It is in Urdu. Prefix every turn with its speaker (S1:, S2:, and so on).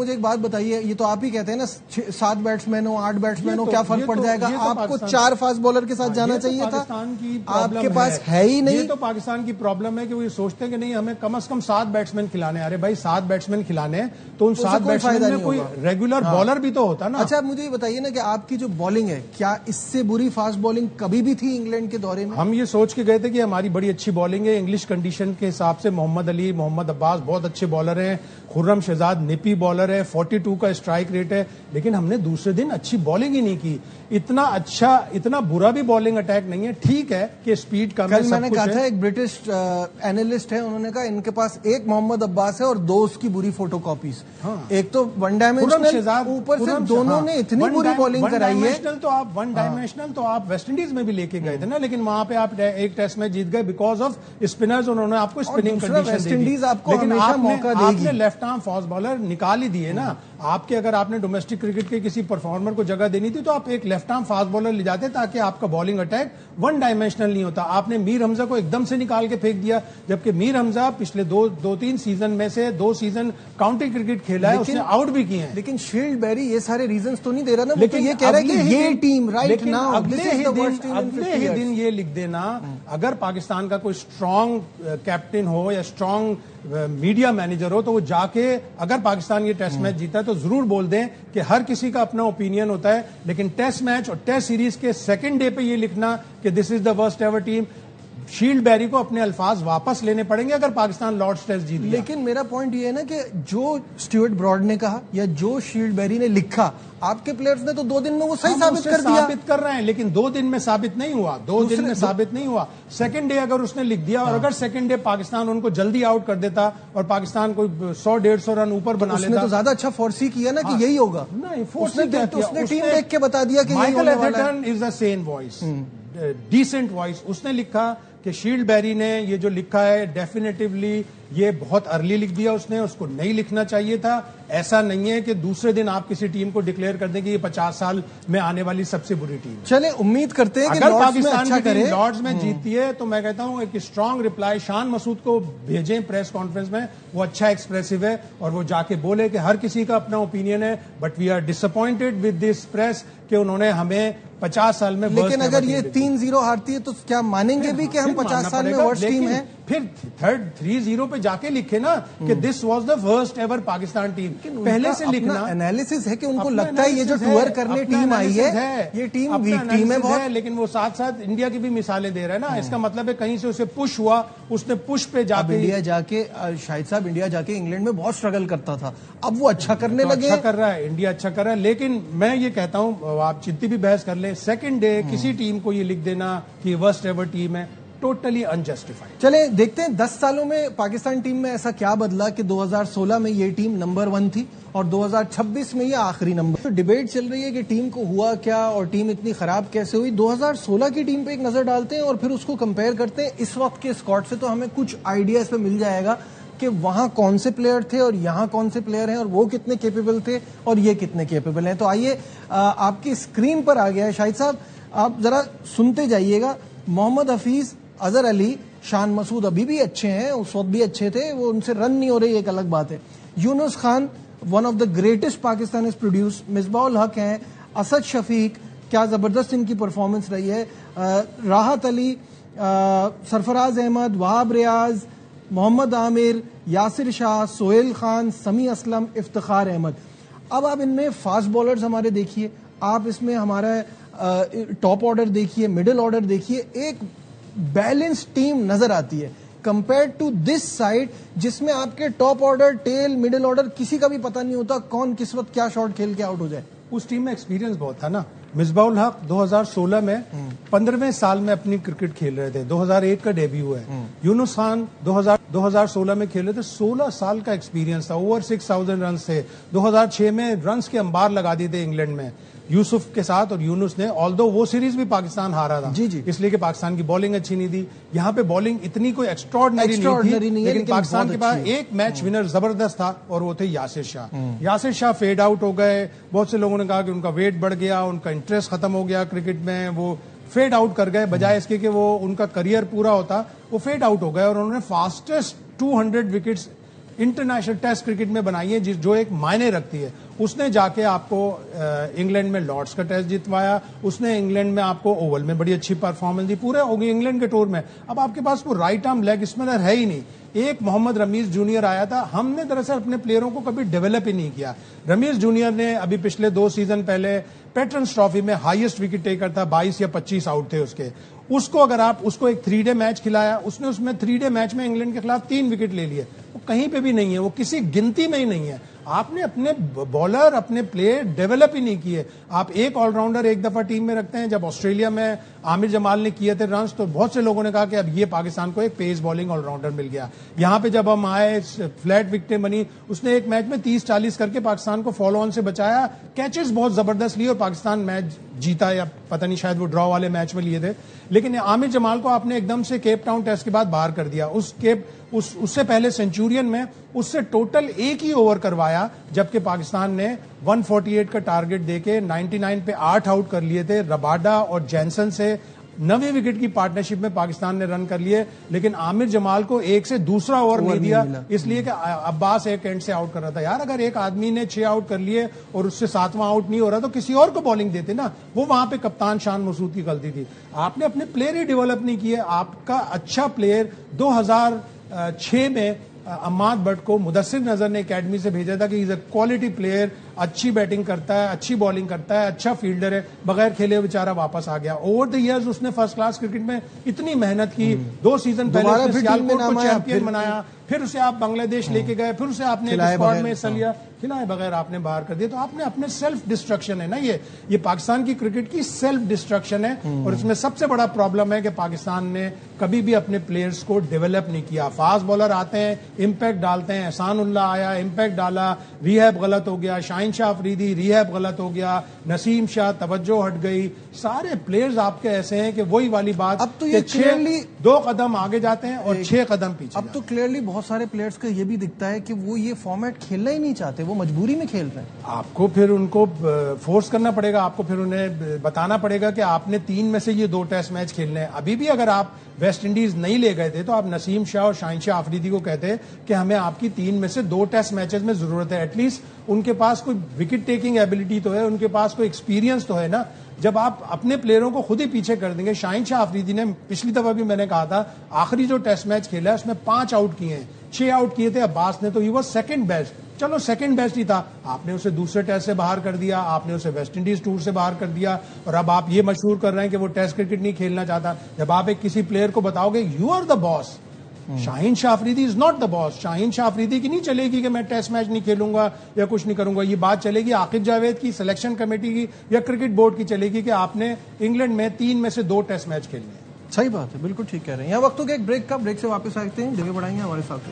S1: مجھے ایک بات بتائیے، یہ تو آپ ہی کہتے ہیں نا 7 بیٹسمین ہو 8 بیٹسمین ہو کیا فرق پڑ جائے گا؟ آپ کو 4 فاسٹ بولر کے ساتھ جانا چاہیے تھا، آپ کے پاس ہے ہی نہیں۔
S2: یہ تو پاکستان کی پرابلم ہے کہ وہ یہ سوچتے ہیں کہ نہیں ہمیں کم از کم 7 بیٹسمین کھلانے، ارے بھائی 7 بیٹسمین کھلانے تو ان 7 بیٹسمین میں کوئی ریگولر بالر بھی تو ہوتا نا۔
S1: اچھا مجھے یہ بتائیے نا کہ آپ کی جو بالنگ ہے، کیا اس سے بری فاسٹ بالنگ کبھی بھی تھی انگلینڈ کے دورے میں؟
S2: ہم یہ سوچ کے گئے تھے کہ ہماری بڑی اچھی بالنگ ہے، انگلش کنڈیشن کے حساب سے محمد علی، محمد عباس بہت اچھے بالر ہیں، خرم شہزاد نپی بالر ہے، 42 کا اسٹرائک ریٹ ہے، لیکن ہم نے دوسرے دن اچھی بالنگ ہی نہیں کی۔ اتنا اچھا اتنا برا بھی بالنگ اٹیک نہیں ہے، ٹھیک ہے کہ سپیڈ کم ہے،
S1: میں نے کہا تھا ایک برٹش اینالسٹ ہے، انہوں نے کہا ان کے پاس ایک محمد عباس ہے اور 2 اس کی بری فوٹو کاپیز، ایک تو ون ڈائمینشنل، اوپر سے دونوں نے اتنی بری بالنگ کرائی ہے۔
S2: ون ڈائمینشنل تو آپ ویسٹ انڈیز میں بھی لے کے گئے تھے نا، لیکن وہاں پہ آپ ایک ٹیسٹ میں جیت گئے بیکاز آف اسپنرز، انہوں نے آپ کو اسپننگ کنڈیشن دی، لیکن آپ نے لیفٹ آرم فاسٹ بالر نکال ہی دیے نا۔ آپ کے اگر آپ نے ڈومیسٹک کرکٹ کے کسی پرفارمر کو جگہ دینی تھی تو آپ ایک لیفٹ آرم فاسٹ بالر لے جاتے تاکہ آپ کا بالنگ اٹیک ون ڈائمینشنل نہیں ہوتا۔ آپ نے میر حمزہ کو ایک دم سے نکال کے پھینک دیا، جبکہ میر حمزہ پچھلے 2-3 سیزن میں سے 2 سیزن کاؤنٹی کرکٹ کھیلا ہے، اس نے آؤٹ بھی کیے ہیں۔
S1: لیکن شیلڈ بیری یہ سارے ریزنز تو نہیں دے رہا نا، لیکن یہ کہہ رہا ہے کہ یہ ٹیم رائٹ ناؤ
S2: اگلے ہی دن یہ لکھ دینا، اگر پاکستان کا کوئی اسٹرانگ کیپٹن ہو یا اسٹرانگ میڈیا مینیجر ہو تو وہ جا کے اگر پاکستان یہ ٹیسٹ میچ جیتا ہے تو ضرور بول دیں کہ ہر کسی کا اپنا اوپینین ہوتا ہے، لیکن ٹیسٹ میچ اور ٹیسٹ سیریز کے سیکنڈ ڈے پہ یہ لکھنا کہ this is the worst ever team, شیلڈ بیری کو اپنے الفاظ واپس لینے پڑیں گے اگر پاکستان لارڈز ٹیسٹ جیت گیا۔
S1: لیکن میرا پوائنٹ یہ ہے نا کہ جو اسٹیورٹ براڈ نے کہا یا جو شیلڈ بیری نے لکھا، آپ کے پلیئرز نے تو 2 دن میں وہ صحیح ثابت کر دیا۔
S2: ثابت کر رہے ہیں لیکن 2 دن میں ثابت نہیں ہوا، 2 دن میں ثابت نہیں ہوا۔ سیکنڈ ڈے اگر اس نے لکھ دیا اور اگر سیکنڈ ڈے پاکستان ان کو جلدی آؤٹ کر دیتا اور پاکستان کوئی 100-150 رن اوپر بنا لیتا،
S1: اس نے تو زیادہ اچھا فورسی کیا نا کہ یہی ہوگا۔
S2: نہیں،
S1: اس نے ٹیم دیکھ کے بتا دیا کہ
S2: مائیکل ایتھرٹن از اے سین وائس، ڈیسنٹ وائس، اس نے لکھا کہ شیلڈ بیری نے یہ جو لکھا ہے ڈیفینیٹیولی یہ بہت ارلی لکھ دیا، اس نے اس کو نہیں لکھنا چاہیے تھا۔ ایسا نہیں ہے کہ دوسرے دن آپ کسی ٹیم کو ڈکلیئر کر دیں کہ یہ 50 سال میں آنے والی سب سے بری ٹیم۔
S1: چلیں امید کرتے ہیں کہ
S2: اگر پاکستان کی ٹیم لارڈز میں جیتتی ہے تو میں کہتا ہوں ایک اسٹرانگ ریپلائی شان مسعود کو بھیجیں پریس کانفرنس میں، وہ اچھا ایکسپریسو ہے اور وہ جا کے بولے کہ ہر کسی کا اپنا اوپینین ہے، but we are disappointed with this press کہ انہوں نے ہمیں 50 سال میں۔
S1: لیکن اگر یہ 3-0 ہارتی ہے تو کیا مانیں گے بھی کہ ہم 50 سال میں ورسٹ ٹیم ہیں؟
S2: پھر 3-0 پہ جا کے لکھے نا کہ this was the worst ever Pakistan team, پہلے سے لکھنا
S1: انالیسس ہے کہ ان کو لگتا ہے یہ جو ٹور کرنے ٹیم آئی ہے یہ ٹیم ویک ٹیم ہے بہت،
S2: لیکن وہ ساتھ ساتھ انڈیا کی بھی مثالیں دے رہا ہے نا۔ اس کا مطلب ہے کہیں سے اسے پش ہوا، اس نے پش پہ جا کے
S1: انڈیا جا کے شاہد صاحب انڈیا جا کے انگلینڈ میں بہت اسٹرگل کرتا تھا، اب وہ اچھا کرنے لگے،
S2: اچھا کر رہا ہے انڈیا، اچھا کر رہا ہے۔ لیکن میں یہ کہتا ہوں آپ جتنی بھی بحث کر لیں، سیکنڈ ڈے کسی ٹیم کو یہ لکھ دینا کہ ورسٹ ایور ٹیم ہے، ٹوٹلی انجسٹیفائڈ۔
S1: چلیں دیکھتے ہیں 10 سالوں میں پاکستان ٹیم میں ایسا کیا بدلا کہ 2016 میں یہ ٹیم نمبر 1 تھی اور 2026 میں یہ آخری نمبر۔ ڈیبیٹ چل رہی ہے کہ ٹیم کو ہوا کیا اور ٹیم اتنی خراب کیسے ہوئی۔ 2016 کی ٹیم پہ ایک نظر ڈالتے ہیں اور پھر اس کو کمپیئر کرتے ہیں اس وقت کے اسکواڈ سے، تو ہمیں کچھ آئیڈیا اس پہ مل جائے گا کہ وہاں کون سے پلیئر تھے اور یہاں کون سے پلیئر ہیں اور وہ کتنے کیپیبل تھے اور یہ کتنے کیپیبل ہیں۔ تو آئیے آپ کی اسکرین پر آ گیا ہے شاہد صاحب، آپ ذرا سنتے جائیے گا۔ محمد حفیظ، اظہر علی، شان مسعود ابھی بھی اچھے ہیں، اس وقت بھی اچھے تھے، وہ ان سے رن نہیں ہو رہے ایک الگ بات ہے۔ Younis Khan one of the greatest Pakistan has produce, Misbah ul-Haq ہیں، اسد شفیق، کیا زبردست ان کی پرفارمنس رہی ہے، راحت علی، سرفراز احمد، وہاب ریاض، محمد عامر، یاسر شاہ، سہیل خان، سمیع اسلم، افتخار احمد۔ اب آپ ان میں فاسٹ بالرز ہمارے دیکھیے، آپ اس میں ہمارا ٹاپ آرڈر دیکھیے، مڈل آرڈر دیکھیے، ایک بیلنس ٹیم نظر آتی ہے کمپیئر ٹو دس سائڈ جس میں آپ کے top order, tell, middle order کسی کا بھی پتہ نہیں ہوتا کون کس وقت کیا شاٹ کھیل کے آؤٹ ہو جائے۔
S2: اس ٹیم میں ایکسپیرینس بہت تھا نا۔ مصباح الحق 2016 میں 15ویں سال میں اپنی کرکٹ کھیل رہے تھے، 2001 کا ڈیبیو ہے۔ یونس خان 2016 میں کھیل رہے تھے، 16 سال کا ایکسپیرینس تھا، اوور 6000 رنز تھے۔ 2006 میں رنز کے انبار لگا دیے تھے انگلینڈ میں یوسف کے ساتھ، اور یونس نے آلدو وہ سیریز بھی پاکستان ہارا تھا اس لیے کہ پاکستان کی بالنگ اچھی نہیں تھی۔ یہاں پہ بالنگ اتنی کوئی ایکسٹراڈنری نہیں تھی، لیکن پاکستان کے پاس ایک میچ ونر زبردست تھا اور وہ تھے یاسر شاہ۔ یاسر شاہ فیڈ آؤٹ ہو گئے، بہت سے لوگوں نے کہا کہ ان کا ویٹ بڑھ گیا، ان کا انٹرسٹ ختم ہو گیا کرکٹ میں، وہ فیڈ آؤٹ کر گئے، بجائے اس کے کہ وہ ان کا کریئر پورا ہوتا وہ فیڈ آؤٹ ہو گئے، اور انہوں نے fastest 200 wickets international test cricket میں بنائی ہیں جو ایک معنی رکھتی ہے. اس نے جا کے آپ کو انگلینڈ میں لارڈس کا ٹیسٹ جتوایا, اس نے انگلینڈ میں آپ کو اوول میں بڑی اچھی پرفارمنس دی, پورے ہو گئی انگلینڈ کے ٹور میں. اب آپ کے پاس کوئی رائٹ آرم لیگ اسپنر ہے ہی نہیں. ایک محمد رمیز جونیئر آیا تھا, ہم نے دراصل اپنے پلیئروں کو کبھی ڈیولپ ہی نہیں کیا. رمیز جونیئر نے ابھی پچھلے 2 سیزن پہلے پیٹرنز ٹرافی میں ہائیسٹ وکٹ ٹیکر تھا, 22 یا 25 آؤٹ تھے اس کے. اس کو اگر آپ اس کو ایک 3 ڈے میچ کھلایا, اس نے اس میں 3 ڈے میچ میں انگلینڈ کے خلاف 3 وکٹ لے لیے. وہ کہیں پہ بھی نہیں ہے, وہ کسی گنتی میں ہی نہیں ہے. آپ نے اپنے بالر اپنے پلیئر ڈیولپ ہی نہیں کیے. آپ ایک آل راؤنڈر ایک دفعہ ٹیم میں رکھتے ہیں. جب آسٹریلیا میں عامر جمال نے کیے تھے رنز تو بہت سے لوگوں نے کہا کہ اب یہ پاکستان کو ایک پیس بالنگ آل راؤنڈر مل گیا. یہاں پہ جب ہم آئے فلیٹ وکٹیں بنی, اس نے ایک میچ میں 30-40 کر کے پاکستان کو فالو آن سے بچایا. کیچز بہت زبردست لیے اور پاکستان میچ جیتا, یا پتہ نہیں شاید وہ ڈرا والے میچ میں لیے تھے. لیکن عامر جمال کو آپ نے ایک دم سے کیپ ٹاؤن ٹیسٹ کے بعد باہر کر دیا. اس سے پہلے سینچورین میں اس سے ٹوٹل ایک ہی اوور کروایا, جبکہ پاکستان نے 148 کا ٹارگٹ دے کے 99 پہ 8 آؤٹ کر لیے تھے. رباڈا اور جینسن سے 9 وکٹ کی پارٹنرشپ میں پاکستان نے رن کر لیے, لیکن عامر جمال کو ایک سے دوسرا اوور نہیں دیا, اس لیے کہ عباس ایک اینڈ سے آؤٹ کر رہا تھا. یار اگر ایک آدمی نے 6 آؤٹ کر لیے اور اس سے 7واں آؤٹ نہیں ہو رہا تو کسی اور کو بالنگ دیتے نا. وہ وہاں پہ کپتان شان مسعود کی غلطی تھی. آپ نے اپنے پلیئر ہی ڈیولپ نہیں کیے. آپ کا اچھا پلیئر 2006 میں عماد بٹ کو مدثر نظر نے اکیڈمی سے بھیجا تھا کہ از اے کوالٹی پلیئر, اچھی بیٹنگ کرتا ہے, اچھی بالنگ کرتا ہے, اچھا فیلڈر ہے. بغیر کھیلے بیچارہ واپس آ گیا. اوور دی ایئرز اس نے فرسٹ کلاس کرکٹ میں اتنی محنت کی. 2 سیزن پہلے اس نے سیالکوٹ کو چیمپئن بنایا, پھر اسے آپ بنگلہ دیش لے کے گئے, پھر اسے آپ نے اسکواڈ میں حصہ لیا, کھلائے بغیر آپ نے باہر کر دیا. تو آپ نے اپنے سیلف ڈسٹرکشن ہے نا, یہ پاکستان کی کرکٹ کی سیلف ڈسٹرکشن ہے. اور اس میں سب سے بڑا پرابلم ہے کہ پاکستان نے کبھی بھی اپنے پلیئرز کو ڈیولپ نہیں کیا. فاسٹ بالر آتے ہیں, امپیکٹ ڈالتے ہیں. احسان اللہ آیا, امپیکٹ ڈالا, ریہیب غلط ہو گیا. شاہین شاہ افریدی, ریہیب غلط ہو گیا. نسیم شاہ, توجہ ہٹ گئی. سارے پلیئرز آپ کے ایسے ہیں کہ وہی والی بات,
S1: اب تو یہ کلیئرلی
S2: 2 قدم آگے جاتے ہیں اور 6 قدم پیچھے.
S1: اب تو کلیئرلی بہت سارے پلیئرز کا یہ بھی دکھتا ہے کہ وہ یہ فارمیٹ کھیلنا ہی نہیں چاہتے, وہ مجبوری میں کھیل رہے ہیں.
S2: آپ کو پھر ان کو فورس کرنا پڑے گا, آپ کو پھر انہیں بتانا پڑے گا کہ آپ نے 3 میں سے یہ 2 ٹیسٹ میچ کھیلنے ہیں. ابھی بھی اگر آپ ویسٹ انڈیز نہیں لے گئے تھے تو آپ نسیم شاہ اور شاہین شاہ آفریدی کو کہتے کہ ہمیں آپ کی 3 میں سے 2 ٹیسٹ میچز میں ضرورت ہے. ایٹ لیسٹ ان کے پاس کوئی وکٹ ٹیکنگ ایبلٹی تو ہے, ان کے پاس کوئی ایکسپیرینس تو ہے نا. جب آپ اپنے پلیئروں کو خود ہی پیچھے کر دیں گے. شاہین شاہ آفریدی نے پچھلی دفعہ بھی میں نے کہا تھا, آخری جو ٹیسٹ میچ کھیلا ہے اس میں 5 آؤٹ کیے ہیں, 6 آؤٹ کیے تھے عباس نے, تو ہی واز سیکنڈ بیسٹ. چلو سیکنڈ بیسٹ ہی تھا, آپ نے اسے دوسرے ٹیسٹ سے باہر کر دیا, آپ نے اسے ویسٹ انڈیز ٹور سے باہر کر دیا, اور اب آپ یہ مشہور کر رہے ہیں کہ وہ ٹیسٹ کرکٹ نہیں کھیلنا چاہتا. جب آپ ایک کسی پلیئر کو بتاؤ گے you are the boss, Shaheen Shah Afridi is not the boss. Shaheen Shah Afridi کی نہیں چلے گی کہ میں ٹیسٹ میچ نہیں کھیلوں گا یا کچھ نہیں کروں گا. یہ بات چلے گی عاقب جاوید کی, سلیکشن کمیٹی کی, یا کرکٹ بورڈ کی چلے گی کہ آپ نے انگلینڈ میں 3 میں سے 2 ٹیسٹ میچ کھیلنے ہیں.
S1: صحیح بات ہے, بالکل ٹھیک کہہ رہے ہیں. یہاں وقت ہو گیا ایک بریک کا, بریک سے واپس آتے ہیں, جگہ بڑھائیں گے, ہمارے ساتھ.